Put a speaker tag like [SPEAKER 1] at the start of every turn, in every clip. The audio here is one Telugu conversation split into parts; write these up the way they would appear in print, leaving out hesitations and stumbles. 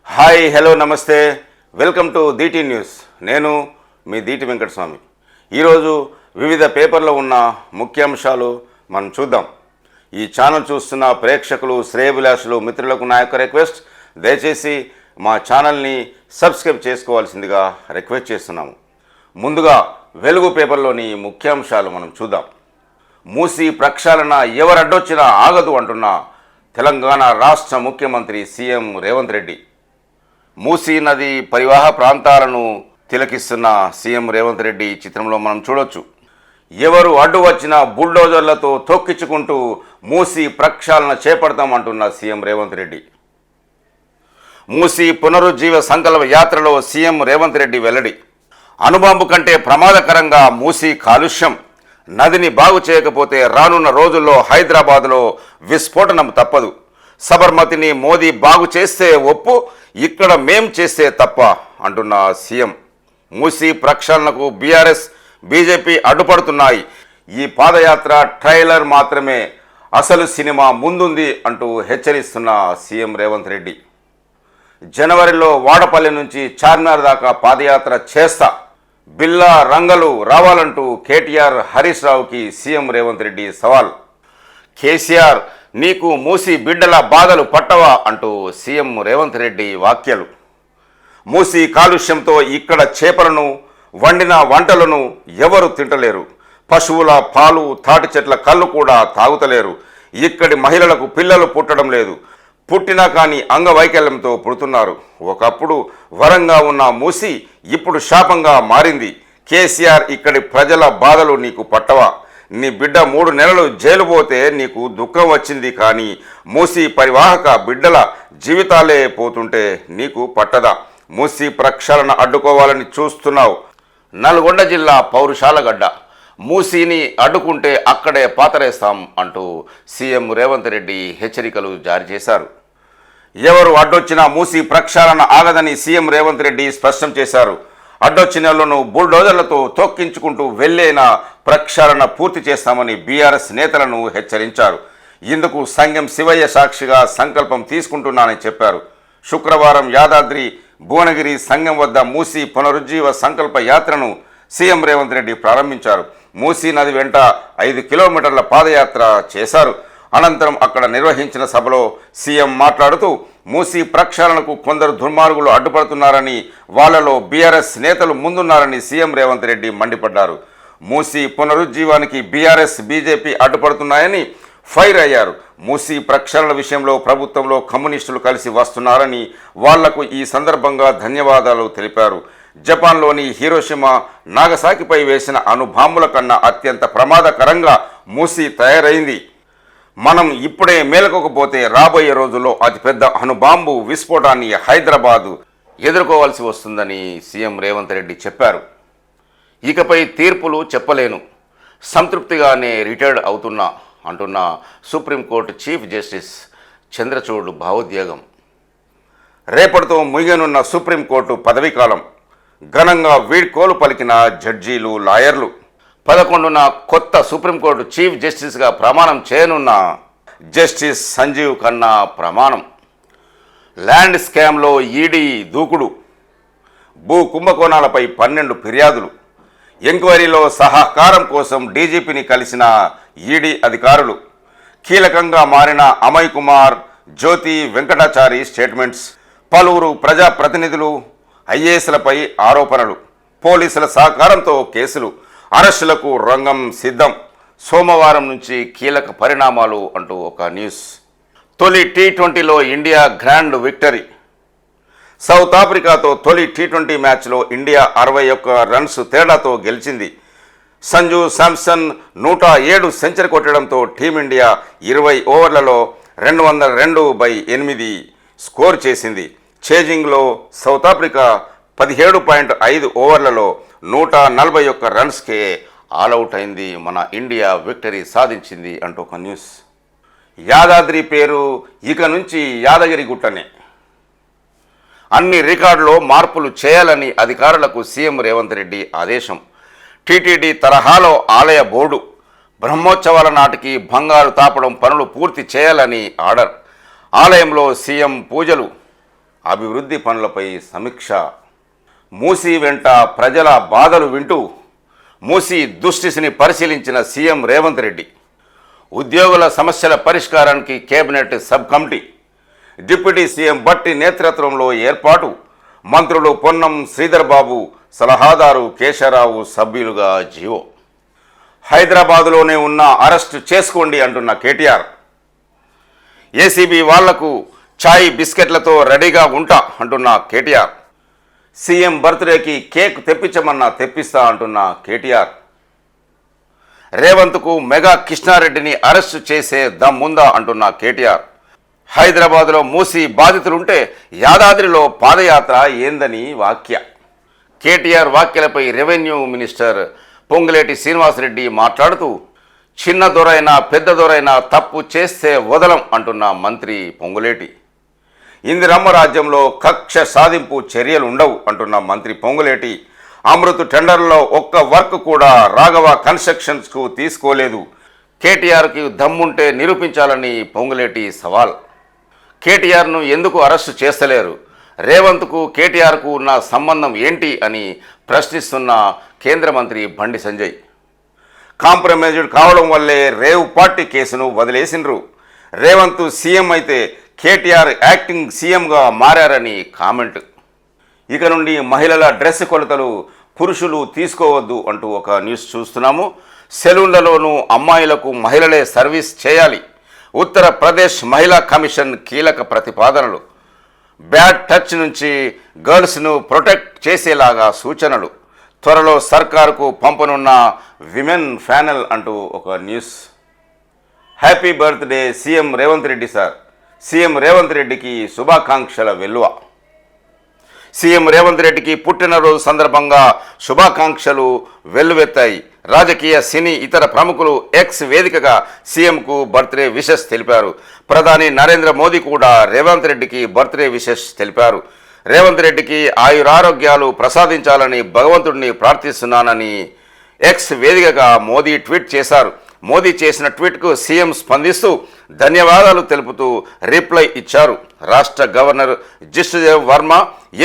[SPEAKER 1] హాయ్ హలో నమస్తే వెల్కమ్ టు దీటి న్యూస్. నేను మీ దీటి వెంకటస్వామి. ఈరోజు వివిధ పేపర్లో ఉన్న ముఖ్యాంశాలు మనం చూద్దాం. ఈ ఛానల్ చూస్తున్న ప్రేక్షకులు, శ్రేయభిలాషులు, మిత్రులకు నా యొక్క రిక్వెస్ట్, దయచేసి మా ఛానల్ని సబ్స్క్రైబ్ చేసుకోవాల్సిందిగా రిక్వెస్ట్ చేస్తున్నాము. ముందుగా వెలుగు పేపర్లోని ముఖ్యాంశాలు మనం చూద్దాం. మూసీ ప్రక్షాళన ఎవరడ్డొచ్చినా ఆగదు అంటున్న తెలంగాణ రాష్ట్ర ముఖ్యమంత్రి సీఎం రేవంత్ రెడ్డి. మూసీ నది పరివాహ ప్రాంతాలను తిలకిస్తున్న సీఎం రేవంత్ రెడ్డి చిత్రంలో మనం చూడొచ్చు. ఎవరు అడ్డు వచ్చినా బుల్డోజర్లతో తొక్కించుకుంటూ మూసీ ప్రక్షాళన చేపడతామంటున్న సీఎం రేవంత్ రెడ్డి. మూసీ పునరుజ్జీవ సంకల్ప యాత్రలో సీఎం రేవంత్ రెడ్డి వెల్లడి. అణుబాంబు కంటే ప్రమాదకరంగా మూసీ కాలుష్యం. నదిని బాగు చేయకపోతే రానున్న రోజుల్లో హైదరాబాద్లో విస్ఫోటనం తప్పదు. సబర్మతిని మోదీ బాగు చేస్తే ఒప్పు, ఇక్కడ మేం చేస్తే తప్ప అంటున్న సీఎం. మూసీ ప్రక్షాళనకు బీఆర్ఎస్, బీజేపీ అడ్డుపడుతున్నాయి. ఈ పాదయాత్ర ట్రైలర్ మాత్రమే, అసలు సినిమా ముందుంది అంటూ హెచ్చరిస్తున్న సీఎం రేవంత్ రెడ్డి. జనవరిలో వాడపల్లి నుంచి చార్మినార్ దాకా పాదయాత్ర చేస్తా, బిల్లా రంగలు రావాలంటూ కేటీఆర్, హరీష్ రావుకి సీఎం రేవంత్ రెడ్డి సవాల్. కేసీఆర్, నీకు మూసీ బిడ్డల బాధలు పట్టవా అంటూ సీఎం రేవంత్ రెడ్డి వ్యాఖ్యలు. మూసీ కాలుష్యంతో ఇక్కడ చేపలను, వండిన వంటలను ఎవరు తింటలేరు. పశువుల పాలు, తాటి చెట్ల కళ్ళు కూడా తాగుతలేరు. ఇక్కడి మహిళలకు పిల్లలు పుట్టడం లేదు. పుట్టినా కానీ అంగవైకల్యంతో పుడుతున్నారు. ఒకప్పుడు వరంగా ఉన్న మూసీ ఇప్పుడు శాపంగా మారింది. కేసీఆర్, ఇక్కడి ప్రజల బాధలు నీకు పట్టవా? నీ బిడ్డ 3 నెలలు జైలు పోతే నీకు దుఃఖం వచ్చింది, కానీ మూసీ పరివాహక బిడ్డల జీవితాలే పోతుంటే నీకు పట్టదా? మూసీ ప్రక్షాళన అడ్డుకోవాలని చూస్తున్నావు. నల్గొండ జిల్లా పౌరుషాల గడ్డ. మూసీని అడ్డుకుంటే అక్కడే పాతరేస్తాం అంటూ సీఎం రేవంత్ రెడ్డి హెచ్చరికలు జారీ చేశారు. ఎవరు అడ్డొచ్చినా మూసీ ప్రక్షాళన ఆగదని సీఎం రేవంత్ రెడ్డి స్పష్టం చేశారు. అడ్డొచ్చినలను బుల్డోజర్లతో తొక్కించుకుంటూ వెళ్లేనా ప్రక్షాళన పూర్తి చేస్తామని బీఆర్ఎస్ నేతలను హెచ్చరించారు. ఇందుకు సంఘం శివయ్య సాక్షిగా సంకల్పం తీసుకుంటున్నానని చెప్పారు. శుక్రవారం యాదాద్రి భువనగిరి సంఘం వద్ద మూసీ పునరుజ్జీవ సంకల్ప యాత్రను సీఎం రేవంత్ రెడ్డి ప్రారంభించారు. మూసీ నది వెంట 5 కిలోమీటర్ల పాదయాత్ర చేశారు. అనంతరం అక్కడ నిర్వహించిన సభలో సీఎం మాట్లాడుతూ, మూసీ ప్రక్షాళనకు కొందరు దుర్మార్గులు అడ్డుపడుతున్నారని, వాళ్లలో బీఆర్ఎస్ నేతలు ముందున్నారని సీఎం రేవంత్ రెడ్డి మండిపడ్డారు. మూసీ పునరుజ్జీవానికి బీఆర్ఎస్, బీజేపీ అడ్డుపడుతున్నాయని ఫైర్ అయ్యారు. మూసీ ప్రక్షాళన విషయంలో ప్రభుత్వంలో కమ్యూనిస్టులు కలిసి వస్తున్నారని వాళ్లకు ఈ సందర్భంగా ధన్యవాదాలు తెలిపారు. జపాన్లోని హీరోషిమా, నాగసాకిపై వేసిన అణుబాంబుల కన్నా అత్యంత ప్రమాదకరంగా మూసీ తయారైంది. మనం ఇప్పుడే మేలుకోకపోతే రాబోయే రోజుల్లో అతిపెద్ద అణుబాంబు విస్ఫోటాన్ని హైదరాబాదు ఎదుర్కోవాల్సి వస్తుందని సీఎం రేవంత్ రెడ్డి చెప్పారు. ఇకపై తీర్పులు చెప్పలేను, సంతృప్తిగానే రిటైర్డ్ అవుతున్నా అంటున్న సుప్రీంకోర్టు చీఫ్ జస్టిస్ చంద్రచూడ్ భావోద్వేగం. రేపటితో ముగియనున్న సుప్రీంకోర్టు పదవీకాలం. ఘనంగా వీడ్కోలు పలికిన జడ్జీలు, లాయర్లు. 11న కొత్త సుప్రీంకోర్టు చీఫ్ జస్టిస్గా ప్రమాణం చేయనున్న జస్టిస్ సంజీవ్ ఖన్నా ప్రమాణం. ల్యాండ్ స్కామ్లో ఈడీ దూకుడు. భూ కుంభకోణాలపై 12 ఫిర్యాదులు. ఎంక్వైరీలో సహకారం కోసం డీజీపీని కలిసిన ఈడీ అధికారులు. కీలకంగా మారిన అమయ్ కుమార్, జ్యోతి వెంకటాచారి స్టేట్మెంట్స్. పలువురు ప్రజాప్రతినిధులు, ఐఏఎస్లపై ఆరోపణలు. పోలీసుల సహకారంతో కేసులు. అరెస్టులకు రంగం సిద్ధం. సోమవారం నుంచి కీలక పరిణామాలు అంటూ ఒక న్యూస్. తొలి టీ20లో ఇండియా గ్రాండ్ విక్టరీ. సౌత్ ఆఫ్రికాతో తొలి టీ20 మ్యాచ్లో ఇండియా 61 రన్స్ తేడాతో గెలిచింది. సంజు శాంసన్ 107 సెంచరీ కొట్టడంతో టీమిండియా 20 ఓవర్లలో 202/8 స్కోర్ చేసింది. చేజింగ్లో సౌత్ ఆఫ్రికా 17.5 ఓవర్లలో 141 రన్స్కే ఆల్అవుట్ అయింది. మన ఇండియా విక్టరీ సాధించింది అంటూ ఒక న్యూస్. యాదాద్రి పేరు ఇక నుంచి యాదగిరి గుట్టనే. అన్ని రికార్డులో మార్పులు చేయాలని అధికారులకు సీఎం రేవంత్ రెడ్డి ఆదేశం. టీటీడీ తరహాలో ఆలయ బోర్డు. బ్రహ్మోత్సవాల నాటికి బంగారు తాపడం పనులు పూర్తి చేయాలని ఆర్డర్. ఆలయంలో సీఎం పూజలు. అభివృద్ధి పనులపై సమీక్ష. మూసీ వెంట ప్రజల బాధలు వింటూ మూసీ దుస్థితిని పరిశీలించిన సీఎం రేవంత్ రెడ్డి. ఉద్యోగుల సమస్యల పరిష్కారానికి cabinet sub committee, deputy CM Bhatti నేతృత్వంలో ఏర్పాటు, మంత్రులు పొన్నం శ్రీధర్ బాబు, సలహాదారు కేశవరావు సభ్యులుగా జీవో. హైదరాబాదులోనే ఉన్న అరెస్టు చేసుకోండి అంటున్న కేటీఆర్. ఏసీబీ వాళ్లకు ఛాయ్ బిస్కెట్లతో రెడీగా ఉంటా అంటున్న కేటీఆర్. సీఎం బర్త్డేకి కేక్ తెప్పించమన్నా తెప్పిస్తా అంటున్న కేటీఆర్. రేవంత్కు మెగా కృష్ణారెడ్డిని అరెస్టు చేసే దమ్ముందా అంటున్న కేటీఆర్. హైదరాబాద్లో మూసి బాధితులుంటే యాదాద్రిలో పాదయాత్ర ఏందని వ్యాఖ్య. కేటీఆర్ వ్యాఖ్యలపై రెవెన్యూ మినిస్టర్ పొంగులేటి శ్రీనివాసరెడ్డి మాట్లాడుతూ, చిన్న దొరైనా పెద్ద దొరైనా తప్పు చేస్తే వదలం అంటున్న మంత్రి పొంగులేటి. ఇందిరమ్మ రాజ్యంలో కక్ష సాధింపు చర్యలు ఉండవు అంటున్న మంత్రి పొంగులేటి. అమృత్ టెండర్లో ఒక్క వర్క్ కూడా రాఘవ కన్స్ట్రక్షన్స్కు తీసుకోలేదు. కేటీఆర్కి దమ్ముంటే నిరూపించాలని పొంగులేటి సవాల్. కేటీఆర్ను ఎందుకు అరెస్టు చేస్తలేరు? రేవంత్కు కేటీఆర్కు ఉన్న సంబంధం ఏంటి అని ప్రశ్నిస్తున్న కేంద్ర మంత్రి బండి సంజయ్. కాంప్రమైజ్డ్ కావడం వల్లే రేవ్ పార్టీ కేసును వదిలేసినరు. రేవంత్ సీఎం అయితే కేటీఆర్ యాక్టింగ్ సీఎంగా మారని కామెంట్. ఇక నుండి మహిళల డ్రెస్ కొలతలు పురుషులు తీసుకోవద్దు అంటూ ఒక న్యూస్ చూస్తున్నాము. సెలూన్లలోనూ అమ్మాయిలకు మహిళలే సర్వీస్ చేయాలి. ఉత్తరప్రదేశ్ మహిళా కమిషన్ కీలక ప్రతిపాదనలు. బ్యాడ్ టచ్ నుంచి గర్ల్స్ను ప్రొటెక్ట్ చేసేలాగా సూచనలు. త్వరలో సర్కారుకు పంపనున్న విమెన్ ప్యానెల్ అంటూ ఒక news. Happy birthday CM Revanth Reddy sir. CM Revanth రెడ్డికి శుభాకాంక్షల వెల్లువ. సీఎం రేవంత్ రెడ్డికి పుట్టినరోజు సందర్భంగా శుభాకాంక్షలు వెల్లువెత్తాయి. రాజకీయ, సినీ, ఇతర ప్రముఖులు ఎక్స్ వేదికగా సీఎంకు బర్త్డే విషెస్ తెలిపారు. ప్రధాని నరేంద్ర మోదీ కూడా రేవంత్ రెడ్డికి బర్త్డే విషెస్ తెలిపారు. రేవంత్ రెడ్డికి ఆయురారోగ్యాలు ప్రసాదించాలని భగవంతుడిని ప్రార్థిస్తున్నానని ఎక్స్ వేదికగా మోదీ ట్వీట్ చేశారు. మోదీ చేసిన ట్వీట్కు సీఎం స్పందిస్తూ ధన్యవాదాలు తెలుపుతూ రిప్లై ఇచ్చారు. రాష్ట్ర governor Jishnu Dev Varma,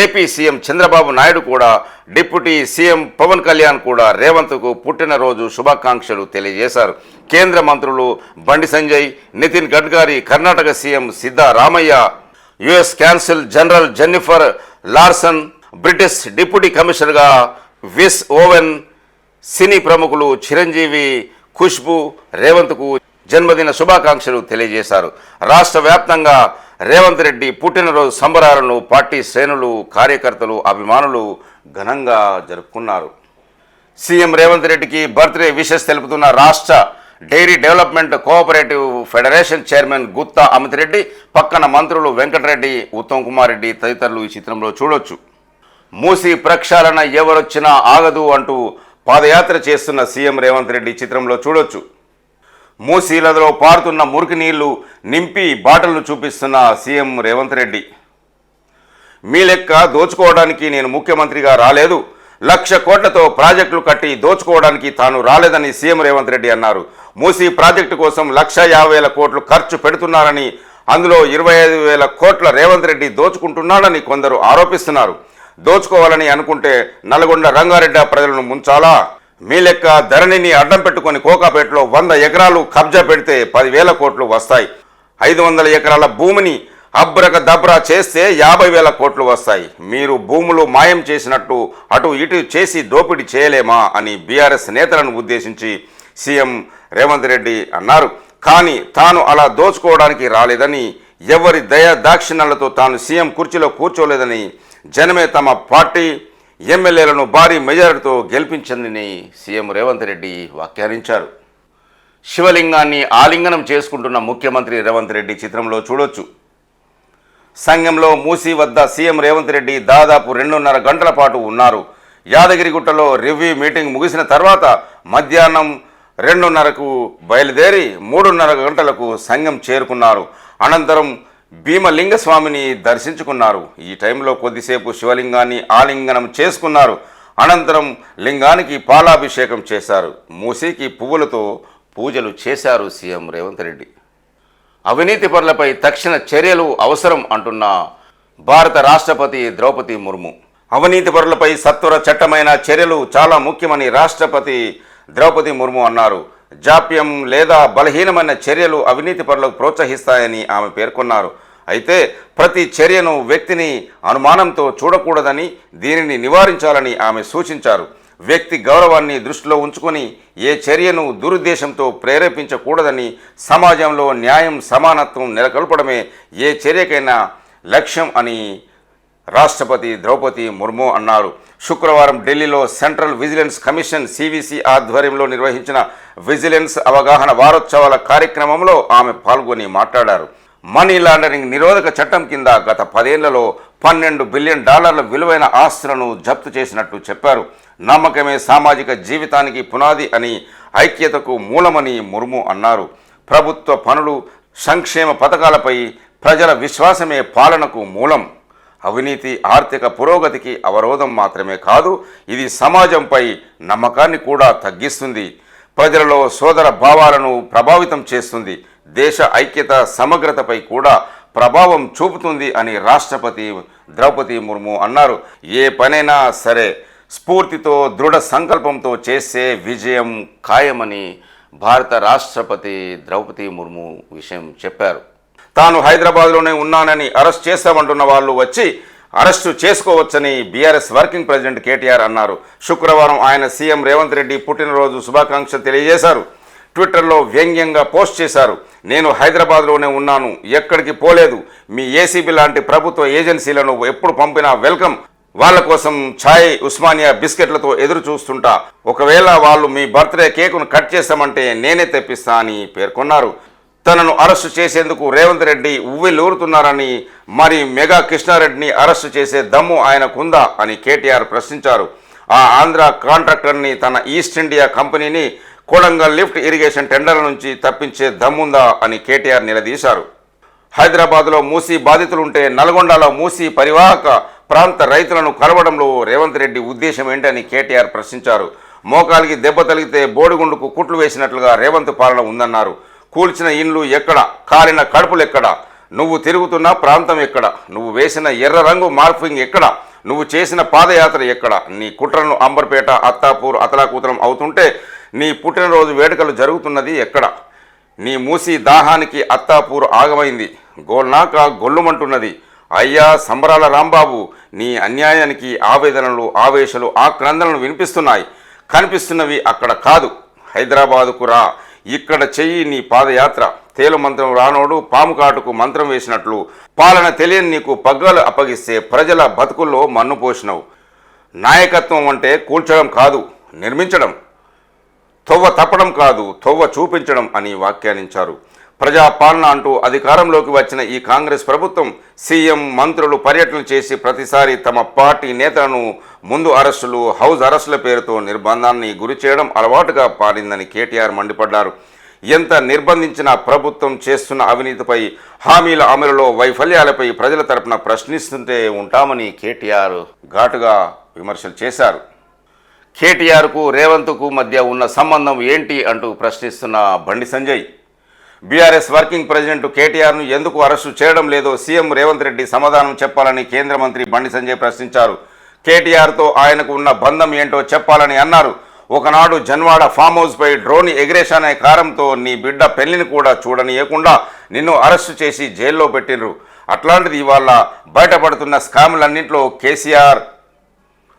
[SPEAKER 1] AP CM Chandrababu Naidu కూడా, డిప్యూటీ సీఎం పవన్ కళ్యాణ్ కూడా రేవంత్కు పుట్టినరోజు శుభాకాంక్షలు తెలియజేశారు. కేంద్ర మంత్రులు Bandi Sanjay, Nitin Gadkari, Karnataka CM Siddaramaiah, US consul general Jennifer Larson, British deputy కమిషనర్గా విస్ ఓవెన్, సినీ ప్రముఖులు చిరంజీవి, ఖుష్బు రేవంత్కు జన్మదిన శుభాకాంక్షలు తెలియజేశారు. రాష్ట్ర వ్యాప్తంగా రేవంత్ రెడ్డి పుట్టినరోజు సంబరాలను పార్టీ శ్రేణులు, కార్యకర్తలు, అభిమానులు ఘనంగా జరుపుకున్నారు. సీఎం రేవంత్ రెడ్డికి బర్త్డే విషెస్ తెలుపుతున్న రాష్ట్ర dairy development cooperative federation chairman Gutta Amit Reddy, పక్కన మంత్రులు వెంకటరెడ్డి, ఉత్తమ్ కుమార్ రెడ్డి తదితరులు ఈ చిత్రంలో చూడొచ్చు. మూసీ ప్రక్షాళన ఎవరొచ్చినా ఆగదు అంటూ పాదయాత్ర చేస్తున్న సీఎం రేవంత్ రెడ్డి చిత్రంలో చూడొచ్చు. మూసీలలో పారుతున్న మురికి నీళ్లు నింపి బాటలను చూపిస్తున్న సీఎం రేవంత్ రెడ్డి. మీ లెక్క దోచుకోవడానికి నేను ముఖ్యమంత్రిగా రాలేదు, 1,00,000 కోట్లతో ప్రాజెక్టులు కట్టి దోచుకోవడానికి తాను రాలేదని సీఎం రేవంత్ రెడ్డి అన్నారు. మూసీ ప్రాజెక్టు కోసం 1,50,000 కోట్లు ఖర్చు పెడుతున్నారని, అందులో 25,000 కోట్ల రేవంత్ రెడ్డి దోచుకుంటున్నాడని కొందరు ఆరోపిస్తున్నారు. దోచుకోవాలని అనుకుంటే నల్గొండ, రంగారెడ్డి ప్రజలను ముంచాలా? మీ లెక్క ధరణిని అడ్డం పెట్టుకుని కోకాపేటలో 100 ఎకరాలు కబ్జా పెడితే 10,000 కోట్లు వస్తాయి. 500 ఎకరాల భూమిని అబ్రక దబ్రా చేస్తే 50,000 కోట్లు వస్తాయి. మీరు భూములు మాయం చేసినట్టు అటు ఇటు చేసి దోపిడీ చేయలేమా అని బీఆర్ఎస్ నేతలను ఉద్దేశించి సీఎం రేవంత్ రెడ్డి అన్నారు. కానీ తాను అలా దోచుకోవడానికి రాలేదని, ఎవరి దయా దాక్షిణ్యాలతో తాను సీఎం కుర్చీలో కూర్చోలేదని, జనమే తమ పార్టీ ఎమ్మెల్యేలను భారీ మెజారిటీతో గెలిపించిందని సీఎం రేవంత్ రెడ్డి వ్యాఖ్యానించారు. శివలింగాన్ని ఆలింగనం చేసుకుంటున్న ముఖ్యమంత్రి రేవంత్ రెడ్డి చిత్రంలో చూడొచ్చు. సంఘంలో మూసీ వద్ద సీఎం రేవంత్ రెడ్డి దాదాపు 2.5 గంటల పాటు ఉన్నారు. యాదగిరిగుట్టలో రివ్యూ మీటింగ్ ముగిసిన తర్వాత మధ్యాహ్నం 2:30కు బయలుదేరి 3:30 గంటలకు సంఘం చేరుకున్నారు. అనంతరం భీమలింగస్వామిని దర్శించుకున్నారు. ఈ టైంలో కొద్దిసేపు శివలింగాన్ని ఆలింగనం చేసుకున్నారు. అనంతరం లింగానికి పాలాభిషేకం చేశారు. మూసీకి పువ్వులతో పూజలు చేశారు సీఎం రేవంత్ రెడ్డి. అవినీతి పరులపై తక్షణ చర్యలు అవసరం అంటున్న భారత రాష్ట్రపతి ద్రౌపది ముర్ము అవినీతి పరులపై సత్వర చట్టమైన చర్యలు చాలా ముఖ్యమని రాష్ట్రపతి ద్రౌపది ముర్ము అన్నారు. జాప్యం లేదా బలహీనమైన చర్యలు అవినీతి పరులకు ప్రోత్సహిస్తాయని ఆమె పేర్కొన్నారు. అయితే ప్రతి చర్యను వ్యక్తిని అనుమానంతో చూడకూడదని, దీనిని నివారించాలని ఆమె సూచించారు. వ్యక్తి గౌరవాన్ని దృష్టిలో ఉంచుకొని ఏ చర్యను దురుద్దేశంతో ప్రేరేపించకూడదని, సమాజంలో న్యాయం సమానత్వం నెలకొల్పడమే ఏ చర్యకైనా లక్ష్యం అని రాష్ట్రపతి ద్రౌపది ముర్ము అన్నారు. శుక్రవారం ఢిల్లీలో సెంట్రల్ విజిలెన్స్ కమిషన్ సివిసి ఆధ్వర్యంలో నిర్వహించిన విజిలెన్స్ అవగాహన వారోత్సవాల కార్యక్రమంలో ఆమె పాల్గొని మాట్లాడారు. మనీ లాండరింగ్ నిరోధక చట్టం కింద గత 10 ఏళ్లలో $12 బిలియన్ విలువైన ఆస్తులను జప్తు చేసినట్లు చెప్పారు. నమ్మకమే సామాజిక జీవితానికి పునాది అని, ఐక్యతకు మూలమని ముర్ము అన్నారు. ప్రభుత్వ పనులు, సంక్షేమ పథకాలపై ప్రజల విశ్వాసమే పాలనకు మూలం. అవినీతి ఆర్థిక పురోగతికి అవరోధం మాత్రమే కాదు, ఇది సమాజంపై నమ్మకాన్ని కూడా తగ్గిస్తుంది. ప్రజలలో సోదర భావాలను ప్రభావితం చేస్తుంది. దేశ ఐక్యత సమగ్రతపై కూడా ప్రభావం చూపుతుంది అని రాష్ట్రపతి ద్రౌపది ముర్ము అన్నారు. ఏ పనైనా సరే స్ఫూర్తితో, దృఢ సంకల్పంతో చేసే విజయం ఖాయమని భారత రాష్ట్రపతి ద్రౌపది ముర్ము విషయం చెప్పారు. తాను హైదరాబాద్లోనే ఉన్నానని అరెస్ట్ చేస్తామంటున్న వాళ్ళు వచ్చి అరెస్టు చేసుకోవచ్చని బీఆర్ఎస్ వర్కింగ్ ప్రెసిడెంట్ కేటీఆర్ అన్నారు. శుక్రవారం ఆయన సీఎం రేవంత్ రెడ్డి పుట్టినరోజు శుభాకాంక్షలు తెలియజేశారు. ట్విట్టర్లో వ్యంగ్యంగా పోస్ట్ చేశారు. నేను హైదరాబాద్లోనే ఉన్నాను, ఎక్కడికి పోలేదు. మీ ఏసీబీ లాంటి ప్రభుత్వ ఏజెన్సీలను ఎప్పుడు పంపినా వెల్కమ్. వాళ్ళ కోసం ఛాయ్, ఉస్మానియా బిస్కెట్లతో ఎదురు చూస్తుంటా. ఒకవేళ వాళ్ళు మీ బర్త్డే కేకును కట్ చేస్తామంటే నేనే తెప్పిస్తా అని పేర్కొన్నారు. తనను అరెస్టు చేసేందుకు రేవంత్ రెడ్డి ఉవ్విళ్ళూరుతున్నారని, మరి మెగా కృష్ణారెడ్డిని అరెస్టు చేసే దమ్ము ఆయనకుందా అని కేటీఆర్ ప్రశ్నించారు. ఆ ఆంధ్ర కాంట్రాక్టర్ని, తన ఈస్ట్ ఇండియా కంపెనీని కొడంగల్ లిఫ్ట్ ఇరిగేషన్ టెండర్ల నుంచి తప్పించే దమ్ముందా అని కేటీఆర్ నిలదీశారు. హైదరాబాద్లో మూసీ బాధితులుంటే నల్గొండలో మూసీ పరివాహక ప్రాంత రైతులను కలవడంలో రేవంత్ రెడ్డి ఉద్దేశం ఏంటని కేటీఆర్ ప్రశ్నించారు. మోకాలికి దెబ్బ తగిలితే బోడిగుండుకు కుట్లు వేసినట్లుగా రేవంత్ పాలన ఉందన్నారు. కూల్చిన ఇండ్లు ఎక్కడ, కాలిన కడుపులు ఎక్కడ, నువ్వు తిరుగుతున్న ప్రాంతం ఎక్కడ, నువ్వు వేసిన ఎర్ర రంగు మార్ఫింగ్ ఎక్కడ, నువ్వు చేసిన పాదయాత్ర ఎక్కడ, నీ కుట్రను అంబర్పేట, అత్తాపూర్ అతలాకుతలం అవుతుంటే నీ పుట్టినరోజు వేడుకలు జరుగుతున్నది ఎక్కడ, నీ మూసి దాహానికి అత్తాపూర్ ఆగమైంది, గోల్నాక గొల్లుమంటున్నది. అయ్యా సంబరాల రాంబాబు, నీ అన్యాయానికి ఆవేదనలు, ఆవేశాలు, ఆక్రందనలు వినిపిస్తున్నాయి. కనిపిస్తున్నవి అక్కడ కాదు, హైదరాబాదుకు రా, ఇక్కడ చెయ్యి నీ పాదయాత్ర. తేలు మంత్రం రానోడు పాము కాటుకు మంత్రం వేసినట్లు పాలన తెలియని నీకు పగ్గాలు అప్పగిస్తే ప్రజల బతుకుల్లో మన్ను పోసినవు. నాయకత్వం అంటే కూల్చడం కాదు, నిర్మించడం. తొవ్వ తప్పడం కాదు, తొవ్వ చూపించడం అని వ్యాఖ్యానించారు. ప్రజాపాలన అంటూ అధికారంలోకి వచ్చిన ఈ కాంగ్రెస్ ప్రభుత్వం సీఎం, మంత్రులు పర్యటన చేసి ప్రతిసారి తమ పార్టీ నేతలను ముందు అరెస్టులు, హౌస్ అరెస్టుల పేరుతో నిర్బంధాన్ని గురి చేయడం అలవాటుగా పారిందని కేటీఆర్ మండిపడ్డారు. ఎంత నిర్బంధించినా ప్రభుత్వం చేస్తున్న అవినీతిపై, హామీల అమలులో వైఫల్యాలపై ప్రజల తరపున ప్రశ్నిస్తుంటే ఉంటామని కేటీఆర్ ఘాటుగా విమర్శలు చేశారు. కేటీఆర్కు రేవంత్కు మధ్య ఉన్న సంబంధం ఏంటి అంటూ ప్రశ్నిస్తున్న Bandi Sanjay, BRS working president కేటీఆర్ను ఎందుకు అరెస్టు చేయడం లేదో సీఎం రేవంత్ రెడ్డి సమాధానం చెప్పాలని కేంద్ర మంత్రి బండి సంజయ్ ప్రశ్నించారు. కేటీఆర్తో ఆయనకు ఉన్న బంధం ఏంటో చెప్పాలని అన్నారు. ఒకనాడు జన్వాడ ఫామ్ హౌస్పై డ్రోన్ ఎగిరేశానే కారంతో నీ బిడ్డ పెళ్లిని కూడా చూడనీయకుండా నిన్ను అరెస్టు చేసి జైల్లో పెట్టినరు. అట్లాంటిది ఇవాళ బయటపడుతున్న స్కాములన్నింటిలో కేసీఆర్,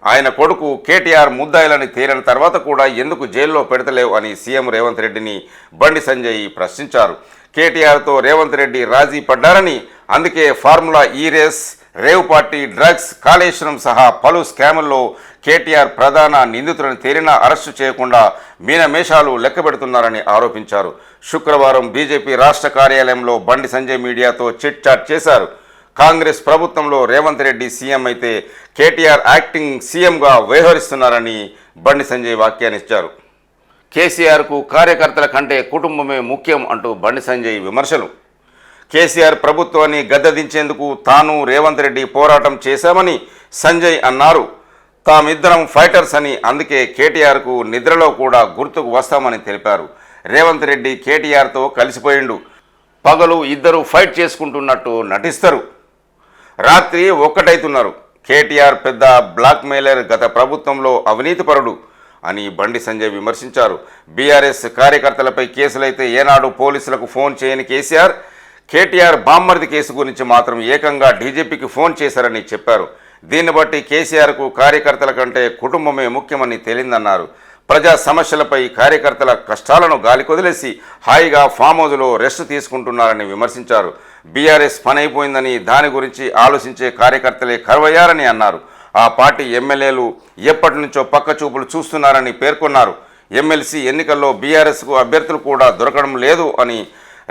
[SPEAKER 1] ఆయన కొడుకు కేటీఆర్ ముద్దాయిలని తేలిన తర్వాత కూడా ఎందుకు జైల్లో పెడతలేవు అని సీఎం రేవంత్ రెడ్డిని బండి సంజయ్ ప్రశ్నించారు. కేటీఆర్తో రేవంత్ రెడ్డి రాజీ పడ్డారని, అందుకే ఫార్ములా ఈ race, rave party, drugs, Kaleshwaram సహా పలు స్కాముల్లో కేటీఆర్ ప్రధాన నిందితులను తేలినా అరెస్టు చేయకుండా మీనమేషాలు లెక్కబెడుతున్నారని ఆరోపించారు. శుక్రవారం బీజేపీ రాష్ట్ర కార్యాలయంలో బండి సంజయ్ మీడియాతో చిట్ చాట్ చేశారు. కాంగ్రెస్ ప్రభుత్వంలో రేవంత్ రెడ్డి సీఎం అయితే కేటీఆర్ యాక్టింగ్ సీఎంగా వ్యవహరిస్తున్నారని బండి సంజయ్ వ్యాఖ్యానించారు. కేసీఆర్కు కార్యకర్తల కంటే కుటుంబమే ముఖ్యం అంటూ బండి సంజయ్ విమర్శలు. కేసీఆర్ ప్రభుత్వాన్ని గద్దెదించేందుకు తాను రేవంత్ రెడ్డి పోరాటం చేశామని సంజయ్ అన్నారు. తామిద్దరం ఫైటర్స్ అని, అందుకే కేటీఆర్కు నిద్రలో కూడా గుర్తుకు వస్తామని తెలిపారు. రేవంత్ రెడ్డి కేటీఆర్తో కలిసిపోయిండు. పగలు ఇద్దరు ఫైట్ చేసుకుంటున్నట్టు నటిస్తారు. రాత్రి ఒక్కటైతున్నారు. కేటీఆర్ పెద్ద బ్లాక్ మెయిలర్, గత ప్రభుత్వంలో అవినీతిపరుడు అని బండి సంజయ్ విమర్శించారు. బీఆర్ఎస్ కార్యకర్తలపై కేసులైతే ఏనాడు పోలీసులకు ఫోన్ చేయని కేటీఆర్ బామ్మర్ది కేసు గురించి మాత్రం ఏకంగా డీజీపీకి ఫోన్ చేశారని చెప్పారు. దీన్ని బట్టి కేసీఆర్కు కార్యకర్తల కంటే కుటుంబమే ముఖ్యమని తేలిందన్నారు. ప్రజా సమస్యలపై కార్యకర్తల కష్టాలను గాలికొదిలేసి హాయిగా ఫామ్ హౌజ్లో రెస్ట్ తీసుకుంటున్నారని విమర్శించారు. బీఆర్ఎస్ పని అయిపోయిందని దాని గురించి ఆలోచించే కార్యకర్తలే కరువయ్యారని అన్నారు. ఆ పార్టీ ఎమ్మెల్యేలు ఎప్పటి నుంచో పక్కచూపులు చూస్తున్నారని పేర్కొన్నారు. ఎమ్మెల్సీ ఎన్నికల్లో బీఆర్ఎస్కు అభ్యర్థులు కూడా దొరకడం లేదు అని,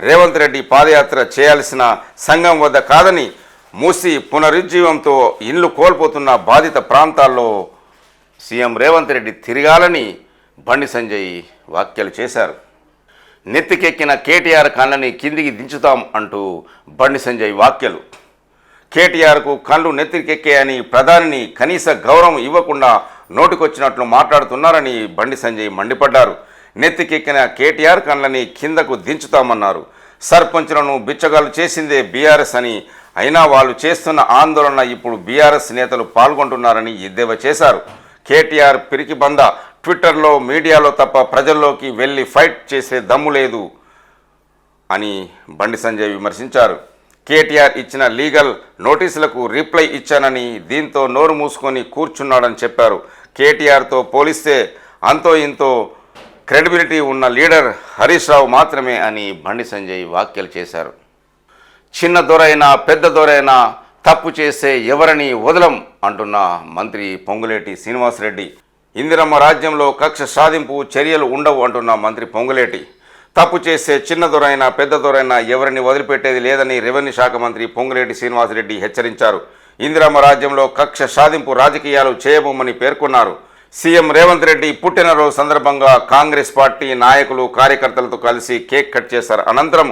[SPEAKER 1] రేవంత్ రెడ్డి పాదయాత్ర చేయాల్సిన సంఘం వద్ద కాదని, మూసి పునరుజ్జీవంతో ఇల్లు కోల్పోతున్న బాధిత ప్రాంతాల్లో సీఎం రేవంత్ రెడ్డి తిరగాలని బండి సంజయ్ వ్యాఖ్యలు చేశారు. నెత్తికెక్కిన కేటీఆర్ కళ్ళని కిందికి దించుతాం అంటూ బండి సంజయ్ వ్యాఖ్యలు. కేటీఆర్కు కళ్ళు నెత్తికెక్కాయని ప్రధానిని కనీస గౌరవం ఇవ్వకుండా నోటికొచ్చినట్లు మాట్లాడుతున్నారని బండి సంజయ్ మండిపడ్డారు. నెత్తికెక్కిన కేటీఆర్ కళ్ళని కిందకు దించుతామన్నారు. సర్పంచులను బిచ్చగాలు చేసిందే బీఆర్ఎస్ అని, అయినా వాళ్ళు చేస్తున్న ఆందోళన ఇప్పుడు బీఆర్ఎస్ నేతలు పాల్గొంటున్నారని ఎద్దేవా చేశారు. కేటీఆర్ పిరికి బంద, ట్విట్టర్లో మీడియాలో తప్ప ప్రజల్లోకి వెళ్ళి ఫైట్ చేసే దమ్ము లేదు అని బండి సంజయ్ విమర్శించారు. కేటీఆర్ ఇచ్చిన లీగల్ నోటీసులకు రిప్లై ఇచ్చానని, దీంతో నోరు మూసుకొని కూర్చున్నాడని చెప్పారు. కేటీఆర్తో పోలిస్తే అంతో ఇంతో క్రెడిబిలిటీ ఉన్న లీడర్ హరీష్ రావు మాత్రమే అని బండి సంజయ్ వ్యాఖ్యలు చేశారు. చిన్న దొరైనా పెద్ద దొరైనా తప్పు చేసే ఎవరిని వదలం అంటున్న మంత్రి పొంగులేటి శ్రీనివాసరెడ్డి. ఇందిరమ్మ రాజ్యంలో కక్ష సాధింపు చర్యలు ఉండవు అంటున్న మంత్రి పొంగులేటి. తప్పు చేసే చిన్న దొరైనా పెద్ద దొరైనా ఎవరిని వదిలిపెట్టేది లేదని రెవెన్యూ శాఖ మంత్రి పొంగులేటి శ్రీనివాసరెడ్డి హెచ్చరించారు. ఇందిరమ్మ రాజ్యంలో కక్ష సాధింపు రాజకీయాలు చేయబోమని పేర్కొన్నారు. సీఎం రేవంత్ రెడ్డి పుట్టినరోజు సందర్భంగా కాంగ్రెస్ పార్టీ నాయకులు కార్యకర్తలతో కలిసి కేక్ కట్ చేశారు. అనంతరం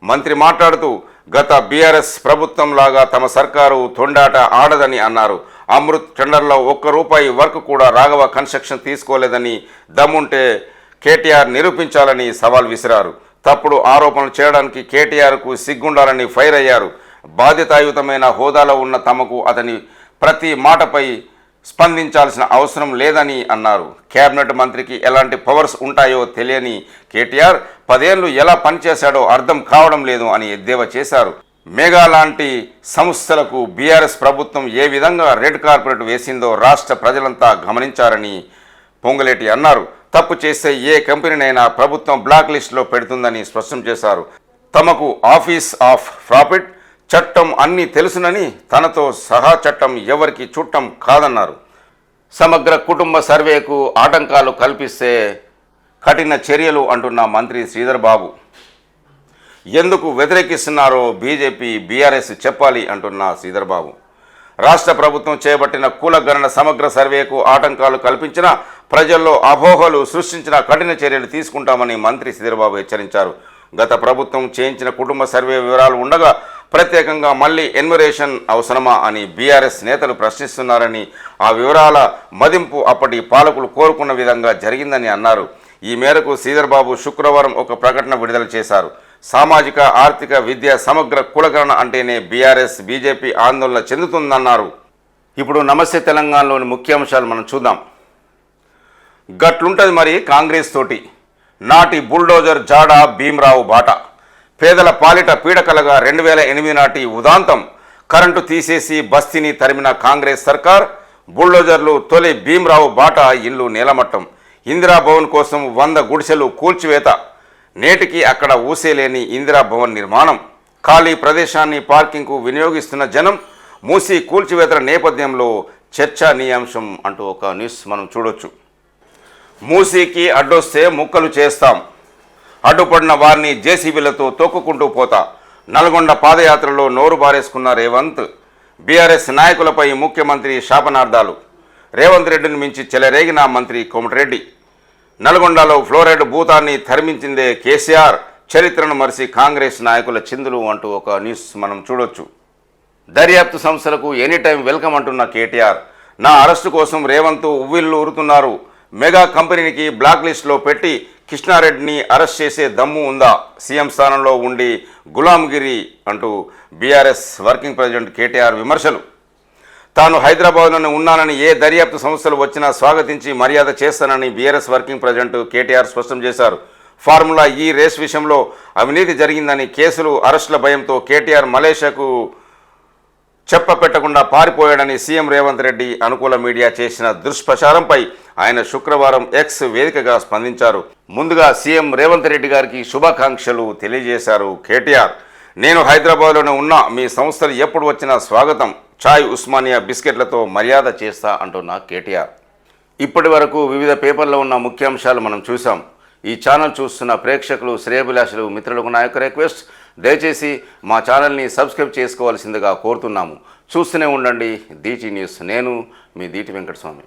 [SPEAKER 1] మంత్రి మాట్లాడుతూ, గత బీఆర్ఎస్ ప్రభుత్వం లాగా తమ సర్కారు తొండాట ఆడదని అన్నారు. అమృత్ టెండర్లో ₹1 వర్క్ కూడా రాఘవ కన్స్ట్రక్షన్ తీసుకోలేదని, దమ్ముంటే కేటీఆర్ నిరూపించాలని సవాల్ విసిరారు. తప్పుడు ఆరోపణలు చేయడానికి కేటీఆర్కు సిగ్గుండాలని ఫైర్ అయ్యారు. బాధ్యతాయుతమైన హోదాలో ఉన్న తమకు అతని ప్రతి మాటపై స్పందించాల్సిన అవసరం లేదని అన్నారు. కేబినెట్ మంత్రికి ఎలాంటి పవర్స్ ఉంటాయో తెలియని కేటీఆర్ 10 ఏళ్లు ఎలా పనిచేశాడో అర్థం కావడం లేదు అని ఎద్దేవా చేశారు. మెగా లాంటి సంస్థలకు బీఆర్ఎస్ ప్రభుత్వం ఏ విధంగా రెడ్ కార్పెట్ వేసిందో రాష్ట్ర ప్రజలంతా గమనించారని పొంగులేటి అన్నారు. తప్పు చేస్తే ఏ కంపెనీనైనా ప్రభుత్వం బ్లాక్ లిస్టులో పెడుతుందని స్పష్టం చేశారు. తమకు ఆఫీస్ ఆఫ్ ప్రాఫిట్ చట్టం అన్నీ తెలుసునని, తనతో సహా చట్టం ఎవరికి చుట్టం కాదన్నారు. సమగ్ర కుటుంబ సర్వేకు ఆటంకాలు కల్పిస్తే కఠిన చర్యలు అంటున్న మంత్రి శ్రీధర్ బాబు. ఎందుకు వ్యతిరేకిస్తున్నారో బీజేపీ బీఆర్ఎస్ చెప్పాలి అంటున్న శ్రీధర్ బాబు. రాష్ట్ర ప్రభుత్వం చేపట్టిన కులగణన సమగ్ర సర్వేకు ఆటంకాలు కల్పించిన, ప్రజల్లో అపోహలు సృష్టించిన కఠిన చర్యలు తీసుకుంటామని మంత్రి శ్రీధర్ బాబు హెచ్చరించారు. గత ప్రభుత్వం చేయించిన కుటుంబ సర్వే వివరాలు ఉండగా ప్రత్యేకంగా మళ్ళీ ఎన్యుమరేషన్ అవసరమా అని బీఆర్ఎస్ నేతలు ప్రశ్నిస్తున్నారని, ఆ వివరాల మదింపు అప్పటి పాలకులు కోరుకున్న విధంగా జరిగిందని అన్నారు. ఈ మేరకు శ్రీధర్ బాబు శుక్రవారం ఒక ప్రకటన విడుదల చేశారు. సామాజిక, ఆర్థిక, విద్య సమగ్ర కులగణన అంటేనే బీఆర్ఎస్ బీజేపీ ఆందోళన చెందుతుందన్నారు. ఇప్పుడు నమస్తే తెలంగాణలోని ముఖ్యాంశాలు మనం చూద్దాం. గట్లుంటుంది మరి కాంగ్రెస్ తోటి. నాటి బుల్డోజర్ జాడ భీమ్రావు బాట. పేదల పాలిట పీడకలగా 2008 నాటి ఉదాంతం. కరెంటు తీసేసి బస్తీని తరిమిన కాంగ్రెస్ సర్కార్. బుల్డోజర్లు తొలి భీమ్రావు బాట ఇల్లు నేలమట్టం. ఇందిరాభవన్ కోసం 100 గుడిసెలు కూల్చివేత. నేటికి అక్కడ ఊసేలేని ఇందిరాభవన్ నిర్మాణం. ఖాళీ ప్రదేశాన్ని పార్కింగ్కు వినియోగిస్తున్న జనం. మూసి కూల్చివేతల నేపథ్యంలో చర్చనీయాంశం అంటూ ఒక న్యూస్ మనం చూడొచ్చు. మూసీకి అడ్డొస్తే ముక్కలు చేస్తాం. అడ్డుపడిన వారిని జేసీబీలతో తొక్కుకుంటూ పోతా. నల్గొండ పాదయాత్రలో నోరు బారేసుకున్న రేవంత్. బీఆర్ఎస్ నాయకులపై ముఖ్యమంత్రి శాపనార్థాలు. రేవంత్ రెడ్డిని మించి చెలరేగిన మంత్రి కోమటిరెడ్డి. నల్గొండలో ఫ్లోరైడ్ భూతాన్ని తరిమించిందే కేసీఆర్. చరిత్రను మరిసి కాంగ్రెస్ నాయకుల చిందులు అంటూ ఒక న్యూస్ మనం చూడొచ్చు. దర్యాప్తు సంస్థలకు ఎనీటైం వెల్కమ్ అంటున్న కేటీఆర్. నా అరెస్టు కోసం రేవంత్ ఉవ్విళ్ళు ఊరుతున్నారు. మెగా కంపెనీకి బ్లాక్ లిస్టులో పెట్టి కృష్ణారెడ్డిని అరెస్ట్ చేసే దమ్ము ఉందా? సీఎం స్థానంలో ఉండి గులాంగిరి అంటూ బీఆర్ఎస్ వర్కింగ్ ప్రెసిడెంట్ కేటీఆర్ విమర్శలు. తాను హైదరాబాద్లోనే ఉన్నానని ఏ దర్యాప్తు సంస్థలు వచ్చినా స్వాగతించి మర్యాద చేస్తానని బీఆర్ఎస్ వర్కింగ్ ప్రెసిడెంట్ కేటీఆర్ స్పష్టం చేశారు. ఫార్ములా ఈ రేస్ విషయంలో అవినీతి జరిగిందని కేసులు, అరెస్టుల భయంతో కేటీఆర్ మలేషియాకు చెప్పపెట్టకుండా పారిపోయాడని సీఎం రేవంత్ రెడ్డి అనుకూల మీడియా చేసిన దుష్ప్రచారంపై ఆయన శుక్రవారం ఎక్స్ వేదికగా స్పందించారు. ముందుగా సీఎం రేవంత్ రెడ్డి గారికి శుభాకాంక్షలు తెలియజేశారు కేటీఆర్. నేను హైదరాబాద్లోనే ఉన్నా, మీ సంస్థలు ఎప్పుడు వచ్చినా స్వాగతం, చాయ్ ఉస్మానియా బిస్కెట్లతో మర్యాద చేస్తా అంటున్న కేటీఆర్. ఇప్పటి వరకు వివిధ పేపర్లో ఉన్న ముఖ్యాంశాలు మనం చూసాం. ఈ ఛానల్ చూస్తున్న ప్రేక్షకులు, శ్రేయభిలాషులు, మిత్రులకు నా యొక్క రిక్వెస్ట్, దయచేసి మా ఛానల్ని సబ్స్క్రైబ్ చేసుకోవాల్సిందిగా కోరుతున్నాము. చూస్తూనే ఉండండి దీటి న్యూస్. నేను మీ దీటి వెంకటస్వామి.